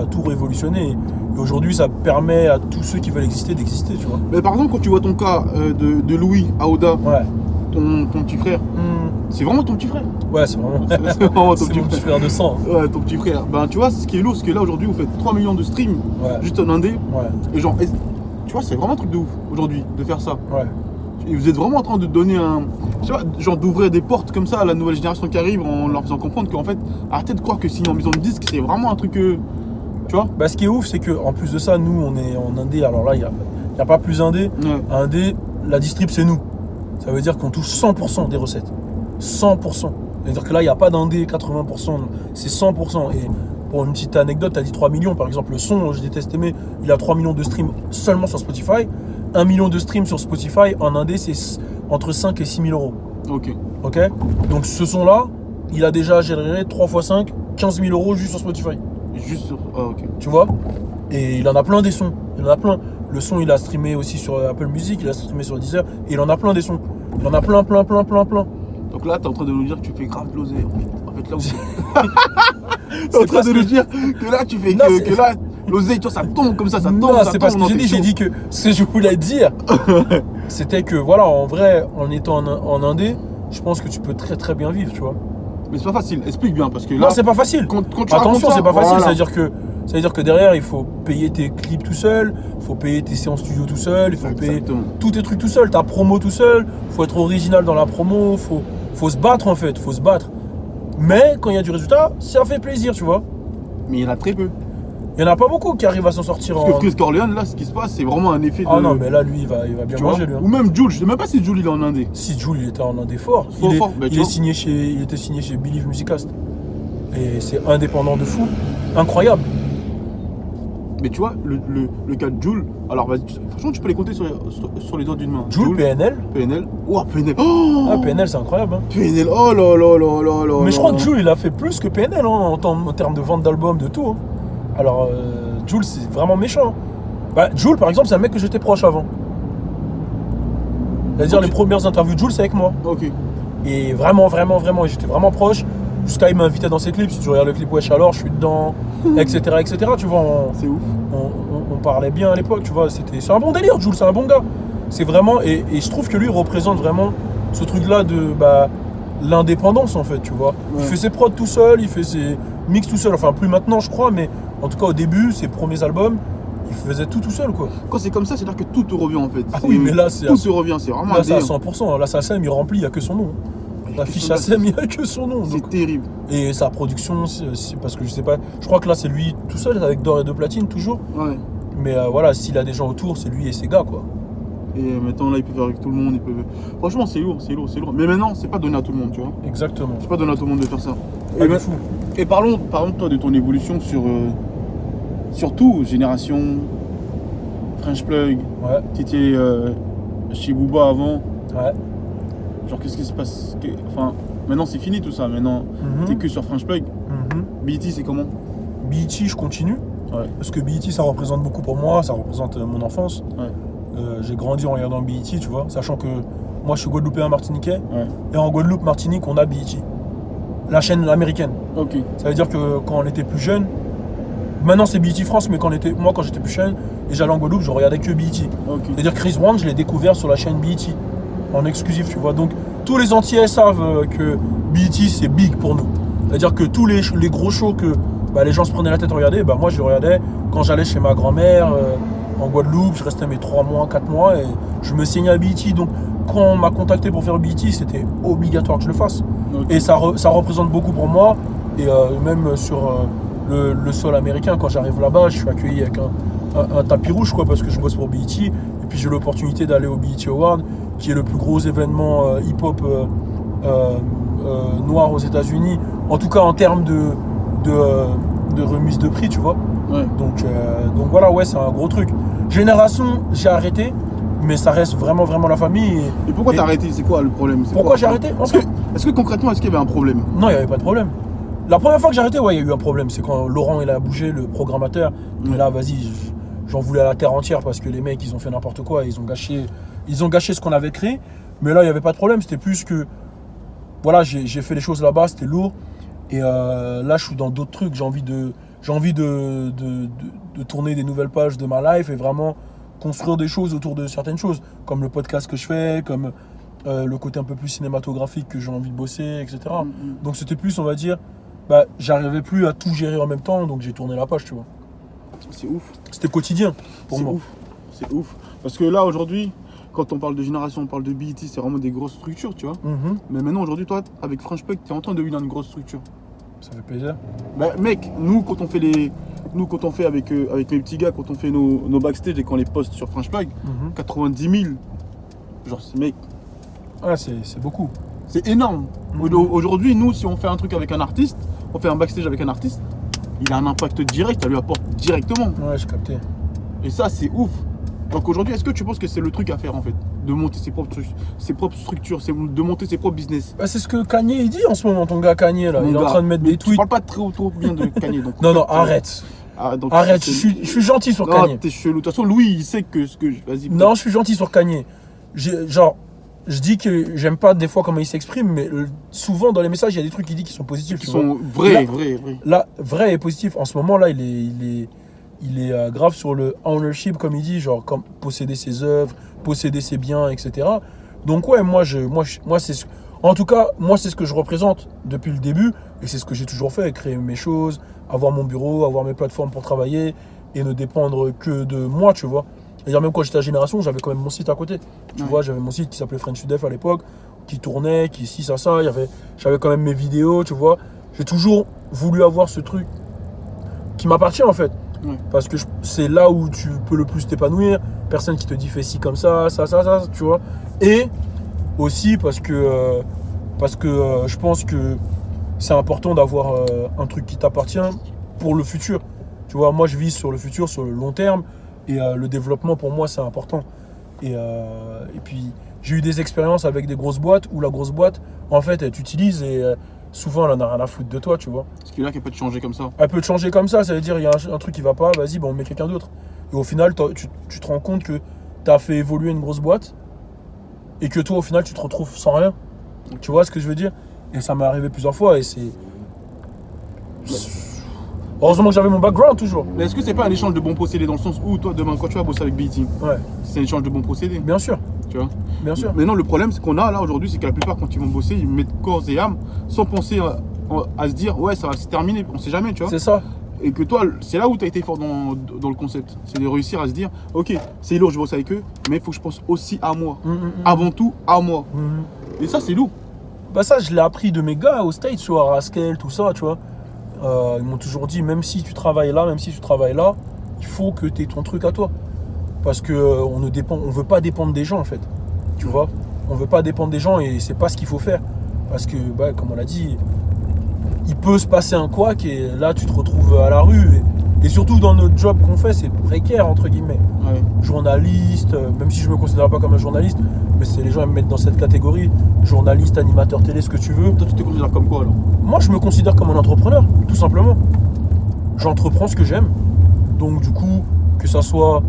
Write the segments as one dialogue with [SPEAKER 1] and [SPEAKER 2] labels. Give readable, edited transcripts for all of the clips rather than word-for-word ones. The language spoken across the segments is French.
[SPEAKER 1] a tout révolutionné. Et aujourd'hui, ça permet à tous ceux qui veulent exister d'exister, tu vois.
[SPEAKER 2] Mais par exemple, quand tu vois ton cas de Louis Aouda,
[SPEAKER 1] Ouais.
[SPEAKER 2] ton petit frère, c'est vraiment ton petit frère.
[SPEAKER 1] Ouais, c'est vraiment,
[SPEAKER 2] C'est vraiment ton
[SPEAKER 1] c'est mon petit frère de sang.
[SPEAKER 2] Ouais, ton petit frère. Ben, tu vois, ce qui est lourd, c'est que là, aujourd'hui, vous faites 3 millions de streams,
[SPEAKER 1] Ouais.
[SPEAKER 2] juste en indé.
[SPEAKER 1] Ouais.
[SPEAKER 2] Et genre, tu vois, c'est vraiment un truc de ouf, aujourd'hui, de faire ça.
[SPEAKER 1] Ouais.
[SPEAKER 2] Et vous êtes vraiment en train de donner je sais pas, genre d'ouvrir des portes comme ça à la nouvelle génération qui arrive en leur faisant comprendre qu'en fait, arrêtez de croire que signer en maison de disque, c'est vraiment un truc tu vois.
[SPEAKER 1] Bah, ce qui est ouf, c'est qu'en plus de ça, nous, on est en indé. Alors là, il n'y a pas plus indé.
[SPEAKER 2] Ouais.
[SPEAKER 1] Indé, la distrib, c'est nous. Ça veut dire qu'on touche 100% des recettes. 100%. C'est-à-dire que là, il n'y a pas d'indé 80%, c'est 100%. Et pour une petite anecdote, tu as dit 3 millions. Par exemple, le son, je déteste aimer, il a 3 millions de streams seulement sur Spotify. 1 million de streams sur Spotify, en indé, c'est entre 5 et 6 000 euros.
[SPEAKER 2] Ok.
[SPEAKER 1] Ok. Donc ce son-là, il a déjà généré 3 x 5, 15 000 euros juste sur Spotify.
[SPEAKER 2] Juste sur. Ah, ok.
[SPEAKER 1] Tu vois. Et il en a plein des sons. Il en a plein. Le son, il a streamé aussi sur Apple Music, il a streamé sur Deezer. Et il en a plein des sons. Il en a plein.
[SPEAKER 2] Donc là, t'es en train de nous dire que tu fais grave de l'oseille. En fait, là où t'es en train de nous dire que là, tu fais
[SPEAKER 1] Non,
[SPEAKER 2] que là, l'oseille, toi, ça tombe comme ça tombe.
[SPEAKER 1] Non,
[SPEAKER 2] ça
[SPEAKER 1] c'est pas ce
[SPEAKER 2] tombe
[SPEAKER 1] que
[SPEAKER 2] dans
[SPEAKER 1] j'ai dit.
[SPEAKER 2] tes
[SPEAKER 1] J'ai dit que ce que je voulais dire, c'était que voilà, en vrai, en étant en indé, je pense que tu peux très très bien vivre, tu vois.
[SPEAKER 2] Mais c'est pas facile, explique bien parce que là.
[SPEAKER 1] Non, c'est pas facile.
[SPEAKER 2] Quand tu racontes
[SPEAKER 1] Attention,
[SPEAKER 2] ça,
[SPEAKER 1] c'est pas facile.
[SPEAKER 2] voilà.
[SPEAKER 1] Ça veut dire que derrière, il faut payer tes clips tout seul, il faut payer tes séances studio tout seul, il faut payer tous tes trucs tout seul, ta promo tout seul, il faut être original dans la promo, faut se battre en fait, faut se battre. Mais quand il y a du résultat, ça fait plaisir, tu vois.
[SPEAKER 2] Mais il y en a très peu.
[SPEAKER 1] Il y en a pas beaucoup qui arrivent à s'en sortir
[SPEAKER 2] Parce que Chris Corleone, là, ce qui se passe, c'est vraiment un effet de.
[SPEAKER 1] Ah non, mais là, lui, il va bien
[SPEAKER 2] tu vois,
[SPEAKER 1] manger, lui. Hein.
[SPEAKER 2] ou même Jules, je sais même pas si Jules il est en indé.
[SPEAKER 1] Si Jules, il était en indé fort.
[SPEAKER 2] Fort, bah,
[SPEAKER 1] Il était signé chez Believe Musicast. Et c'est indépendant de fou. Incroyable.
[SPEAKER 2] Mais tu vois, le cas de Jules, alors vas-y, franchement, tu peux les compter sur les doigts d'une main.
[SPEAKER 1] Jules, PNL.
[SPEAKER 2] PNL. Oh, PNL. Oh
[SPEAKER 1] Ah, PNL, c'est incroyable. Hein.
[SPEAKER 2] PNL, oh là là là là là.
[SPEAKER 1] Mais je crois que Jules, il a fait plus que PNL hein, en termes de vente d'albums, de tout. Hein. Alors, Jules, c'est vraiment méchant. Bah, Jules, par exemple, c'est un mec que j'étais proche avant. C'est-à-dire,
[SPEAKER 2] Ok.
[SPEAKER 1] les premières interviews de Jules, c'est avec moi.
[SPEAKER 2] Ok.
[SPEAKER 1] Et vraiment, j'étais vraiment proche. Jusqu'à il m'invitait dans ses clips. Si tu regardes le clip Wesh alors, je suis dedans, etc. Tu vois,
[SPEAKER 2] C'est ouf.
[SPEAKER 1] on parlait bien à l'époque, tu vois. C'est un bon délire, Jules, c'est un bon gars. C'est vraiment, et je trouve que lui représente vraiment ce truc-là de l'indépendance, en fait, tu vois.
[SPEAKER 2] Ouais.
[SPEAKER 1] Il fait ses prods tout seul, il fait ses mix tout seul. Enfin, plus maintenant, je crois, mais en tout cas, au début, ses premiers albums, il faisait tout seul, quoi.
[SPEAKER 2] Quand c'est comme ça, c'est-à-dire que tout te revient en fait.
[SPEAKER 1] Ah oui, mais là, c'est
[SPEAKER 2] tout te revient, c'est vraiment
[SPEAKER 1] là,
[SPEAKER 2] un
[SPEAKER 1] c'est à
[SPEAKER 2] délire.
[SPEAKER 1] 100%. Là, sa SEM, il remplit, il n'y a que son nom. La fiche ASM, il n'y a que son nom.
[SPEAKER 2] C'est
[SPEAKER 1] Donc.
[SPEAKER 2] terrible.
[SPEAKER 1] Et sa production, c'est parce que je sais pas. Je crois que là, c'est lui tout seul, avec d'or et de platine, toujours.
[SPEAKER 2] Ouais.
[SPEAKER 1] Mais voilà, s'il a des gens autour, c'est lui et ses gars, quoi.
[SPEAKER 2] Et maintenant là, il peut faire avec tout le monde. Franchement, c'est lourd. Mais maintenant, c'est pas donné à tout le monde, tu vois.
[SPEAKER 1] Exactement.
[SPEAKER 2] C'est pas donné à tout le monde de faire ça.
[SPEAKER 1] Pas
[SPEAKER 2] Et,
[SPEAKER 1] de fou.
[SPEAKER 2] et parlons toi de ton évolution sur tout, Génération, French Plug.
[SPEAKER 1] Ouais,
[SPEAKER 2] Tu étais chez Booba avant.
[SPEAKER 1] ouais.
[SPEAKER 2] Genre, qu'est-ce qui se passe Enfin, maintenant c'est fini tout ça. Maintenant,
[SPEAKER 1] Mhm.
[SPEAKER 2] t'es que sur French Plug.
[SPEAKER 1] Mhm.
[SPEAKER 2] BET, c'est comment?
[SPEAKER 1] BET, je continue.
[SPEAKER 2] Ouais.
[SPEAKER 1] Parce que BET, ça représente beaucoup pour moi, ça représente mon enfance.
[SPEAKER 2] Ouais.
[SPEAKER 1] J'ai grandi en regardant BET, tu vois, sachant que moi, je suis Guadeloupéen martiniquais.
[SPEAKER 2] Ouais.
[SPEAKER 1] Et en Guadeloupe, Martinique, on a BET. La chaîne américaine.
[SPEAKER 2] Ok.
[SPEAKER 1] Ça veut dire que quand on était plus jeune, maintenant c'est BET France, mais quand j'étais plus jeune et j'allais en Guadeloupe, je regardais que BET.
[SPEAKER 2] Ok.
[SPEAKER 1] C'est-à-dire Chris Brown, je l'ai découvert sur la chaîne BET, en exclusif, tu vois. Donc tous les Antillais savent que BET c'est big pour nous. C'est-à-dire que tous les gros shows que les gens se prenaient la tête à regarder, moi je les regardais quand j'allais chez ma grand-mère en Guadeloupe, je restais mes 3 mois, 4 mois et je me saignais à BET. Donc quand on m'a contacté pour faire BET, c'était obligatoire que je le fasse.
[SPEAKER 2] Ok.
[SPEAKER 1] Et ça représente beaucoup pour moi. Et même sur le sol américain, quand j'arrive là-bas, je suis accueilli avec un tapis rouge, quoi, parce que je bosse pour BET. Et puis j'ai l'opportunité d'aller au BET Award, qui est le plus gros événement hip-hop noir aux États-Unis. En tout cas en termes de remise de prix, tu vois.
[SPEAKER 2] Ouais.
[SPEAKER 1] Donc voilà, ouais, c'est un gros truc. Génération, j'ai arrêté, mais ça reste vraiment la famille.
[SPEAKER 2] Et pourquoi t'as arrêté? C'est quoi le problème?
[SPEAKER 1] Pourquoi j'ai arrêté?
[SPEAKER 2] Est-ce que concrètement, est-ce qu'il y avait un problème?
[SPEAKER 1] Non, il n'y avait pas de problème. La première fois que j'ai arrêté, ouais, il y a eu un problème. C'est quand Laurent il a bougé, le programmateur.
[SPEAKER 2] Ouais.
[SPEAKER 1] Et là, vas-y, j'en voulais à la terre entière parce que les mecs, ils ont fait n'importe quoi. Ils ont gâché ce qu'on avait créé. Mais là, il n'y avait pas de problème. C'était plus que, voilà, j'ai fait les choses là-bas, c'était lourd. Et là, je suis dans d'autres trucs. J'ai envie de j'ai envie de tourner des nouvelles pages de ma life et vraiment construire des choses autour de certaines choses, comme le podcast que je fais, comme le côté un peu plus cinématographique que j'ai envie de bosser, etc. Donc c'était plus, on va dire, j'arrivais plus à tout gérer en même temps, donc j'ai tourné la page, tu vois.
[SPEAKER 2] C'est ouf.
[SPEAKER 1] C'était quotidien pour
[SPEAKER 2] C'est
[SPEAKER 1] moi.
[SPEAKER 2] ouf. C'est ouf. Parce que là, aujourd'hui, quand on parle de génération, on parle de BET, c'est vraiment des grosses structures, tu vois. Mais maintenant, aujourd'hui, toi, avec French Pug, tu es en train de devenir une grosse structure.
[SPEAKER 1] Ça fait plaisir.
[SPEAKER 2] Mec, nous, quand on fait avec mes petits gars, quand on fait nos backstage et qu'on les poste sur French Pug, 90 000, genre, mec,
[SPEAKER 1] Ah, c'est beaucoup.
[SPEAKER 2] c'est énorme. Aujourd'hui, nous, si on fait un truc avec un artiste, on fait un backstage avec un artiste, il a un impact direct, ça lui apporte directement.
[SPEAKER 1] Ouais, j'ai capté.
[SPEAKER 2] Et ça, c'est ouf. Donc aujourd'hui, est-ce que tu penses que c'est le truc à faire en fait? De monter ses propres structures, de monter ses propres business.
[SPEAKER 1] C'est ce que Kanye il dit en ce moment, ton gars Kanye là. Il est en train de mettre des
[SPEAKER 2] Tu
[SPEAKER 1] tweets.
[SPEAKER 2] parles pas trop bien de Kanye. Donc,
[SPEAKER 1] Non, arrête.
[SPEAKER 2] Donc,
[SPEAKER 1] Arrête, je suis gentil sur
[SPEAKER 2] non,
[SPEAKER 1] Kanye.
[SPEAKER 2] t'es chelou. De toute façon, Louis, il sait que Vas-y.
[SPEAKER 1] Non, je suis gentil sur Kanye. Genre, je dis que j'aime pas des fois comment il s'exprime, mais souvent dans les messages, il y a des trucs qu'il dit qui sont positifs.
[SPEAKER 2] Qui
[SPEAKER 1] tu
[SPEAKER 2] sont
[SPEAKER 1] vois.
[SPEAKER 2] vrais.
[SPEAKER 1] Là, vrai et positif. En ce moment là, il est grave sur le ownership, comme il dit, genre comme posséder ses œuvres, posséder ses biens, etc. Donc ouais, moi c'est en tout cas, moi c'est ce que je représente depuis le début et c'est ce que j'ai toujours fait, créer mes choses, avoir mon bureau, avoir mes plateformes pour travailler et ne dépendre que de moi, tu vois. C'est-à-dire même quand j'étais à Génération, j'avais quand même mon site à côté. Tu vois, j'avais mon site qui s'appelait French Def à l'époque, qui tournait, qui ça, j'avais quand même mes vidéos, tu vois. J'ai toujours voulu avoir ce truc qui m'appartient en fait.
[SPEAKER 2] Ouais.
[SPEAKER 1] Parce que c'est là où tu peux le plus t'épanouir. Personne qui te dit fais ci comme ça, tu vois. Et aussi parce que je pense que c'est important d'avoir un truc qui t'appartient pour le futur. Tu vois, moi je vise sur le futur, sur le long terme. Et le développement pour moi c'est important. Et puis j'ai eu des expériences avec des grosses boîtes où la grosse boîte en fait elle t'utilise et souvent elle en a rien à foutre de toi, tu vois.
[SPEAKER 2] Ce qui est là qui peut te changer comme ça.
[SPEAKER 1] Elle peut te changer comme ça veut dire il y a un truc qui va pas, vas-y, on met quelqu'un d'autre. Et au final, tu te rends compte que tu as fait évoluer une grosse boîte et que toi, au final, tu te retrouves sans rien. Tu vois ce que je veux dire? Et ça m'est arrivé plusieurs fois et c'est... Heureusement que j'avais mon background toujours.
[SPEAKER 2] Mais est-ce que c'est pas un échange de bons procédés dans le sens où toi, demain, quand tu vas bosser avec BET,
[SPEAKER 1] Ouais,
[SPEAKER 2] c'est un échange de bons procédés,
[SPEAKER 1] bien sûr,
[SPEAKER 2] tu vois?
[SPEAKER 1] bien sûr.
[SPEAKER 2] Maintenant, le problème qu'on a là aujourd'hui, c'est que la plupart, quand ils vont bosser, ils mettent corps et âme sans penser à se dire, ouais, ça va se terminer, on sait jamais, tu vois.
[SPEAKER 1] C'est ça.
[SPEAKER 2] Et que toi, c'est là où tu as été fort dans le concept. C'est de réussir à se dire, ok, c'est lourd, je bosse avec eux, mais il faut que je pense aussi à moi. Avant tout, à moi. Et ça, c'est lourd.
[SPEAKER 1] Ça, je l'ai appris de mes gars au States, tu vois, à Rascal, tout ça, tu vois. Ils m'ont toujours dit, même si tu travailles là, il faut que tu aies ton truc à toi. Parce que on veut pas dépendre des gens, en fait. Tu vois, on veut pas dépendre des gens et c'est pas ce qu'il faut faire. Parce que, comme on l'a dit, il peut se passer un couac et là, tu te retrouves à la rue. Et surtout dans notre job qu'on fait, c'est précaire, entre guillemets.
[SPEAKER 2] Ouais.
[SPEAKER 1] Journaliste, même si je me considère pas comme un journaliste, mais c'est les gens me mettent dans cette catégorie. Journaliste, animateur télé, ce que tu veux.
[SPEAKER 2] Toi, tu te considères comme quoi alors?
[SPEAKER 1] Moi, je me considère comme un entrepreneur, tout simplement. J'entreprends ce que j'aime. Donc, du coup, que ça soit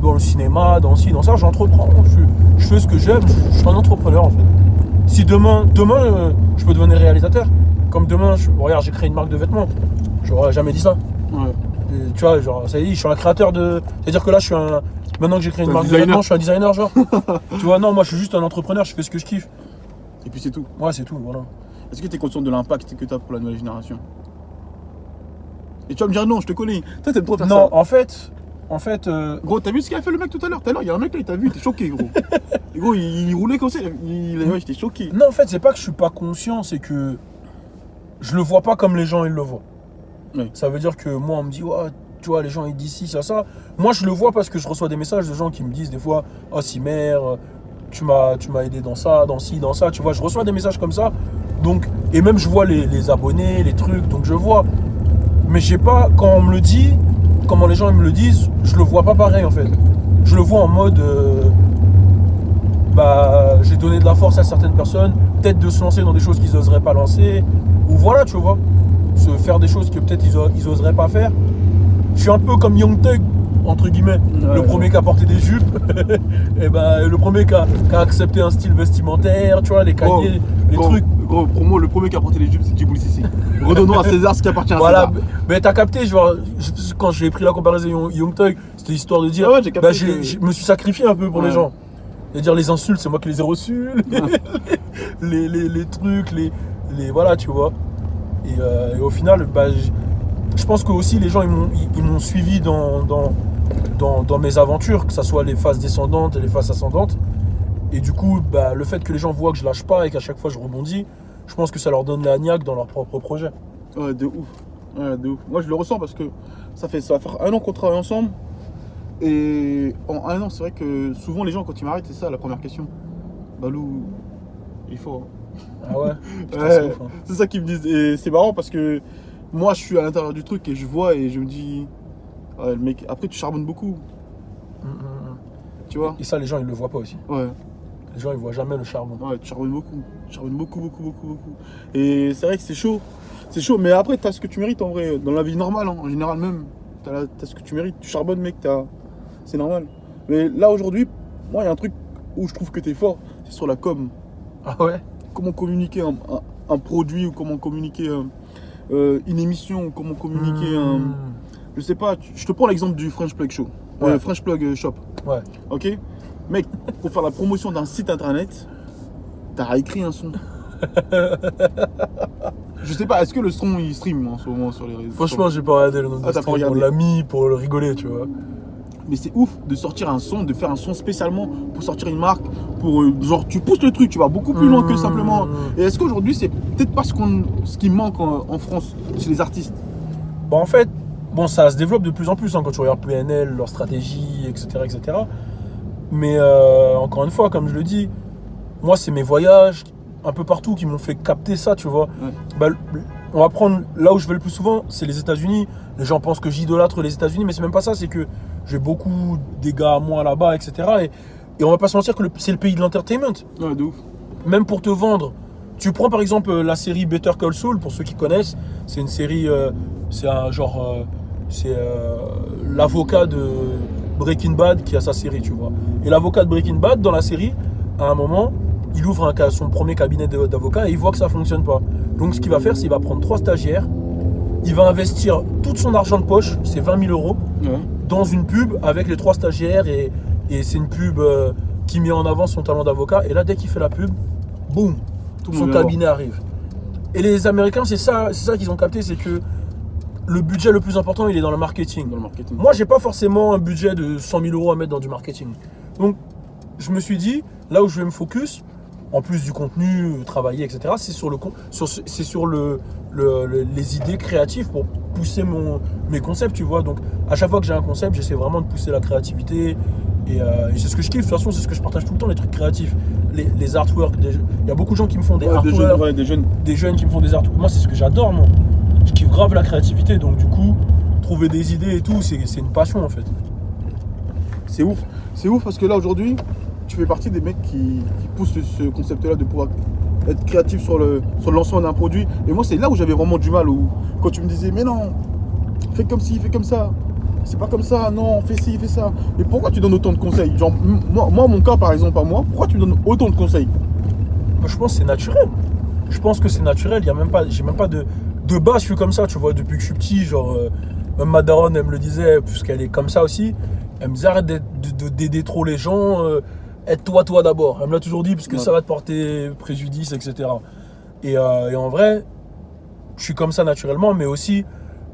[SPEAKER 1] dans le cinéma, dans ci, dans ça, j'entreprends. Je fais ce que j'aime, je suis un entrepreneur en fait. Si demain je peux devenir réalisateur, comme demain, regarde, j'ai créé une marque de vêtements, j'aurais jamais dit ça.
[SPEAKER 2] Ouais.
[SPEAKER 1] Et, tu vois, genre, ça y est, je suis un créateur de. C'est-à-dire que là, maintenant que j'ai créé une marque de vêtements, je suis un designer, genre. Tu vois, non, moi, je suis juste un entrepreneur, je fais ce que je kiffe.
[SPEAKER 2] Et puis c'est tout.
[SPEAKER 1] Ouais, c'est tout, voilà.
[SPEAKER 2] Est-ce que tu es conscient de l'impact que tu as pour la nouvelle génération? Et tu vas me dire non, je te connais. Toi, t'aimes trop faire ça.
[SPEAKER 1] Non, en fait.
[SPEAKER 2] Gros, t'as vu ce qu'a fait le mec tout à l'heure? Tout à l'heure, il y a un mec là, il t'a vu, il était choqué, gros. Et gros, il roulait comme ça, ouais, j'étais choqué.
[SPEAKER 1] Non, en fait, c'est pas que je suis pas conscient, c'est que je le vois pas comme les gens ils le voient.
[SPEAKER 2] Ouais.
[SPEAKER 1] Ça veut dire que moi, on me dit, ouais, tu vois, les gens ils disent ci, ça. Moi, je le vois parce que je reçois des messages de gens qui me disent des fois, oh, Simer, tu m'as aidé dans ça, dans ci, dans ça. Tu vois, je reçois des messages comme ça. Donc, et même je vois les abonnés, les trucs, donc je vois. Mais j'ai pas, quand on me le dit, comment les gens ils me le disent, je le vois pas pareil en fait. Je le vois en mode j'ai donné de la force à certaines personnes, peut-être de se lancer dans des choses qu'ils n'oseraient pas lancer, ou voilà, tu vois, se faire des choses que peut-être ils oseraient pas faire. Je suis un peu comme Young Thug, entre guillemets,
[SPEAKER 2] Ouais,
[SPEAKER 1] le premier qui a porté des jupes, et ben le premier qui a accepté un style vestimentaire, tu vois, les cahiers, les trucs.
[SPEAKER 2] Gros, promo, le premier qui a porté les jupes, c'est Djibril Cissé. Redonnons à César ce qui appartient à
[SPEAKER 1] Voilà,
[SPEAKER 2] César.
[SPEAKER 1] mais t'as capté, quand j'ai pris la comparaison Young Thug, c'était histoire de dire,
[SPEAKER 2] Ouais, j'ai capté que-
[SPEAKER 1] je me suis sacrifié un peu pour les
[SPEAKER 2] Ouais.
[SPEAKER 1] gens. C'est-à-dire les insultes, c'est moi qui les ai reçues, les trucs, voilà, tu vois. Et au final, bah, je pense que aussi les gens ils m'ont suivi dans mes aventures, que ce soit les phases descendantes et les phases ascendantes. Et du coup, bah, le fait que les gens voient que je lâche pas et qu'à chaque fois je rebondis, je pense que ça leur donne la niaque dans leur propre projet.
[SPEAKER 2] Ouais, de ouf. Ouais, de ouf. Moi, je le ressens parce que ça va faire 1 an qu'on travaille ensemble. Et en 1 an, c'est vrai que souvent les gens, quand ils m'arrêtent, c'est ça la première question. Balou, il faut.
[SPEAKER 1] Ah ouais, putain,
[SPEAKER 2] Ouais,
[SPEAKER 1] c'est ouf, hein.
[SPEAKER 2] c'est ça qu'ils me disent. Et c'est marrant parce que moi, je suis à l'intérieur du truc et je vois et je me dis, ouais, le mec, après, tu charbonnes beaucoup. Tu vois?
[SPEAKER 1] Et ça, les gens ils le voient pas aussi.
[SPEAKER 2] Ouais.
[SPEAKER 1] Les gens ils voient jamais le charbon.
[SPEAKER 2] Ouais, tu charbonnes beaucoup. Tu charbonnes beaucoup, beaucoup, beaucoup, beaucoup. Et c'est vrai que c'est chaud. C'est chaud, mais après, t'as ce que tu mérites en vrai. Dans la vie normale, hein, en général même. T'as ce que tu mérites. Tu charbonnes, mec, c'est normal. Mais là, aujourd'hui, moi, il y a un truc où je trouve que t'es fort. C'est sur la com.
[SPEAKER 1] Ah ouais?
[SPEAKER 2] Comment communiquer un produit ou comment communiquer une émission ou comment communiquer un. Je sais pas, je te prends l'exemple du French Plug Show.
[SPEAKER 1] Ouais.
[SPEAKER 2] French Plug Shop.
[SPEAKER 1] Ouais.
[SPEAKER 2] Ok? Mec, pour faire la promotion d'un site internet, t'as écrit un son. Je sais pas, est-ce que le son il stream en ce moment sur les réseaux?
[SPEAKER 1] Franchement, j'ai pas regardé le nom de
[SPEAKER 2] Ah, t'as pas
[SPEAKER 1] stream.
[SPEAKER 2] regardé.
[SPEAKER 1] On l'a mis pour le rigoler, tu vois.
[SPEAKER 2] Mais c'est ouf de sortir un son, de faire un son spécialement pour sortir une marque, pour genre tu pousses le truc, tu vas beaucoup plus loin que simplement. Et est-ce qu'aujourd'hui c'est peut-être pas ce qui manque en France chez les artistes?
[SPEAKER 1] Bah en fait, bon, ça se développe de plus en plus hein, quand tu regardes PNL, leur stratégie, etc. etc. Mais encore une fois, comme je le dis, moi c'est mes voyages un peu partout qui m'ont fait capter ça, tu vois.
[SPEAKER 2] Ouais.
[SPEAKER 1] Bah, on va prendre là où je vais le plus souvent, c'est les États-Unis. Les gens pensent que j'idolâtre les États-Unis, mais c'est même pas ça, c'est que j'ai beaucoup des gars à moi là-bas, etc. Et on va pas se mentir que c'est le pays de l'entertainment.
[SPEAKER 2] Ouais, de ouf.
[SPEAKER 1] Même pour te vendre. Tu prends par exemple la série Better Call Saul, pour ceux qui connaissent, c'est une série, c'est un genre, c'est l'avocat de Breaking Bad qui a sa série, tu vois. Et l'avocat de Breaking Bad, dans la série, à un moment, il ouvre son premier cabinet d'avocat et il voit que ça fonctionne pas. Donc ce qu'il va faire, c'est qu'il va prendre 3 stagiaires, il va investir tout son argent de poche, c'est 20 000 euros,
[SPEAKER 2] Ouais.
[SPEAKER 1] dans une pub avec les 3 stagiaires et c'est une pub qui met en avant son talent d'avocat. Et là, dès qu'il fait la pub, boum,
[SPEAKER 2] Tout le
[SPEAKER 1] son
[SPEAKER 2] monde vient
[SPEAKER 1] cabinet arrive. Et les Américains, c'est ça qu'ils ont capté, c'est que le budget le plus important, il est dans le marketing.
[SPEAKER 2] dans le marketing.
[SPEAKER 1] Moi, j'ai pas forcément un budget de 100 000 euros à mettre dans du marketing. Donc, je me suis dit, là où je vais me focus, en plus du contenu, travailler, etc., c'est sur les idées créatives pour pousser mes concepts, tu vois. Donc, à chaque fois que j'ai un concept, j'essaie vraiment de pousser la créativité. Et c'est ce que je kiffe, de toute façon, c'est ce que je partage tout le temps, les trucs créatifs. Les artworks. Il y a beaucoup de gens qui me font des
[SPEAKER 2] Ouais,
[SPEAKER 1] artworks,
[SPEAKER 2] des jeunes.
[SPEAKER 1] des jeunes qui me font des artworks. Moi, c'est ce que j'adore, moi. Je kiffe grave la créativité, donc du coup, trouver des idées et tout, c'est une passion en fait.
[SPEAKER 2] C'est ouf. C'est ouf parce que là aujourd'hui, tu fais partie des mecs qui poussent ce concept-là de pouvoir être créatif sur le lancement d'un produit. Et moi, c'est là où j'avais vraiment du mal. Quand tu me disais, mais non, fais comme ci, fais comme ça. C'est pas comme ça, non, fais ci, fais ça. Mais pourquoi tu donnes autant de conseils? Genre, moi, mon cas par exemple, à moi, pourquoi tu me donnes autant de conseils?
[SPEAKER 1] Moi, je pense que c'est naturel. Je pense que c'est naturel. J'ai même pas de base, je suis comme ça, tu vois, depuis que je suis petit. Genre, même ma daronne, elle me le disait, puisqu'elle est comme ça aussi. Elle me disait, arrête d'aider trop les gens. Aide-toi, toi d'abord. Elle me l'a toujours dit, parce que
[SPEAKER 2] Ouais.
[SPEAKER 1] ça va te porter préjudice, etc. Et en vrai, je suis comme ça naturellement, mais aussi,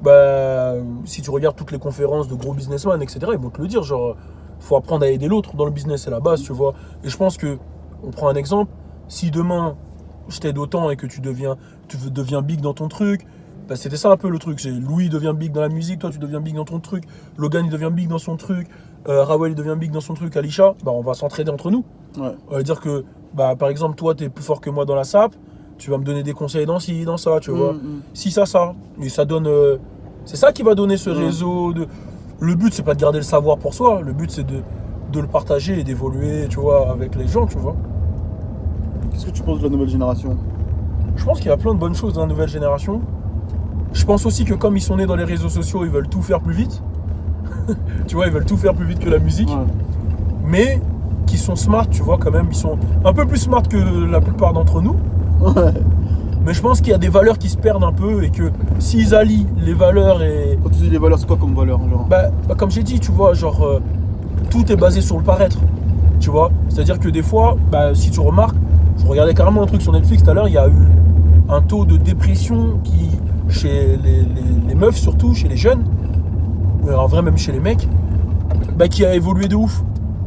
[SPEAKER 1] bah, si tu regardes toutes les conférences de gros businessmen, etc., ils vont te le dire, genre, faut apprendre à aider l'autre dans le business, c'est la base, tu vois. Et je pense que, on prend un exemple, si demain, je t'aide autant et que tu deviens big dans ton truc, bah, c'était ça un peu le truc. C'est Louis devient big dans la musique, toi tu deviens big dans ton truc, Logan il devient big dans son truc, Rawel il devient big dans son truc, Alisha, bah, on va s'entraider entre nous.
[SPEAKER 2] Ouais.
[SPEAKER 1] On va dire que, bah, par exemple, toi tu es plus fort que moi dans la SAP, tu vas me donner des conseils dans ci, dans ça, tu vois. Si ça. Et ça donne. C'est ça qui va donner ce réseau. Le but, c'est pas de garder le savoir pour soi. Le but, c'est de le partager et d'évoluer, tu vois, avec les gens, tu vois.
[SPEAKER 2] Qu'est-ce que tu penses de la nouvelle génération?
[SPEAKER 1] Je pense qu'il y a plein de bonnes choses dans la nouvelle génération. Je pense aussi que comme ils sont nés dans les réseaux sociaux, ils veulent tout faire plus vite. Tu vois, ils veulent tout faire plus vite que la musique.
[SPEAKER 2] Ouais.
[SPEAKER 1] Mais qui sont smart, tu vois, quand même. Ils sont un peu plus smart que la plupart d'entre nous.
[SPEAKER 2] Ouais.
[SPEAKER 1] Mais je pense qu'il y a des valeurs qui se perdent un peu et que s'ils allient les valeurs et...
[SPEAKER 2] Quand tu dis les valeurs, c'est quoi comme valeur genre?
[SPEAKER 1] Bah, comme j'ai dit, tu vois, genre, tout est basé sur le paraître. Tu vois, c'est-à-dire que des fois, bah, si tu remarques, je regardais carrément un truc sur Netflix tout à l'heure, il y a eu un taux de dépression qui, chez les meufs surtout, chez les jeunes, en vrai même chez les mecs, bah, qui a évolué de ouf.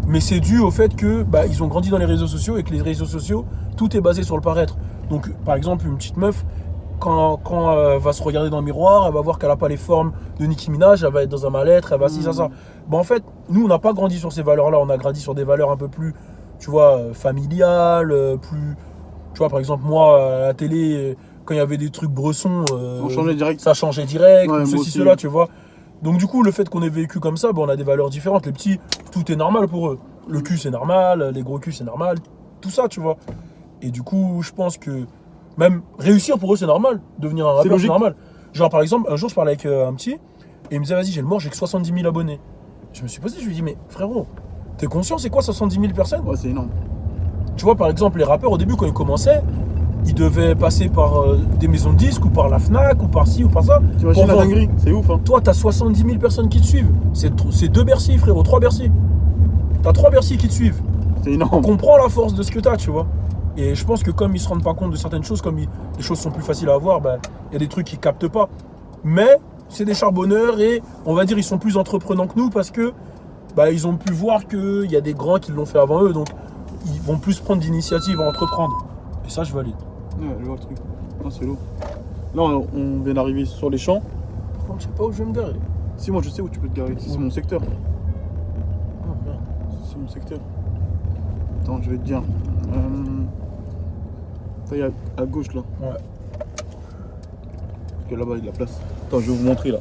[SPEAKER 1] Mais c'est dû au fait que bah, ils ont grandi dans les réseaux sociaux et que les réseaux sociaux, tout est basé sur le paraître. Donc, par exemple, une petite meuf, quand elle va se regarder dans le miroir, elle va voir qu'elle n'a pas les formes de Nicki Minaj, elle va être dans un mal-être, elle va ci, ça. Bon, en fait, nous, on n'a pas grandi sur ces valeurs-là, on a grandi sur des valeurs un peu plus, tu vois, familiales, plus... Tu vois, par exemple, moi, à la télé, quand il y avait des trucs bressons,
[SPEAKER 2] On changeait direct.
[SPEAKER 1] ça changeait direct,
[SPEAKER 2] Ouais,
[SPEAKER 1] ou
[SPEAKER 2] moi
[SPEAKER 1] ceci,
[SPEAKER 2] aussi.
[SPEAKER 1] cela, tu vois. Donc, du coup, le fait qu'on ait vécu comme ça, on a des valeurs différentes. Les petits, tout est normal pour eux. Le cul, c'est normal, les gros culs, c'est normal, tout ça, tu vois. Et du coup, je pense que même réussir pour eux, c'est normal. Devenir un rappeur, c'est
[SPEAKER 2] logique.
[SPEAKER 1] normal. Genre, par exemple, un jour, je parlais avec un petit, et il me disait, vas-y, j'ai le mort, j'ai que 70 000 abonnés. Je me suis posé, je lui ai dit, mais frérot, t'es conscient, c'est quoi 70 000 personnes?
[SPEAKER 2] Ouais, c'est énorme.
[SPEAKER 1] Tu vois, par exemple, les rappeurs, au début, quand ils commençaient, ils devaient passer par des maisons de disques, ou par la Fnac, ou par ci, ou par ça.
[SPEAKER 2] T'imagines la dinguerie? C'est ouf, hein.
[SPEAKER 1] Toi, t'as 70 000 personnes qui te suivent. C'est 2 Bercy, frérot, 3 Bercy. T'as 3 Bercy qui te suivent.
[SPEAKER 2] C'est énorme.
[SPEAKER 1] Comprends la force de ce que t'as, tu vois. Et je pense que comme ils se rendent pas compte de certaines choses, comme les choses sont plus faciles à avoir, il y a des trucs qu'ils captent pas. Mais c'est des charbonneurs et on va dire ils sont plus entreprenants que nous parce que ils ont pu voir qu'il y a des grands qui l'ont fait avant eux, donc ils vont plus prendre d'initiative à entreprendre. Et ça, je valide.
[SPEAKER 2] Ouais, je vois le truc. Non, c'est lourd. Là, on vient d'arriver sur les champs.
[SPEAKER 1] Par contre, je sais pas où je vais me garer.
[SPEAKER 2] Si, moi, je sais où tu peux te garer. C'est mon secteur.
[SPEAKER 1] Oh, merde.
[SPEAKER 2] C'est mon secteur. Attends, je vais te dire. Ça y est, à gauche là.
[SPEAKER 1] Ouais.
[SPEAKER 2] Parce que là-bas, il y a de la place. Attends, je vais vous montrer là.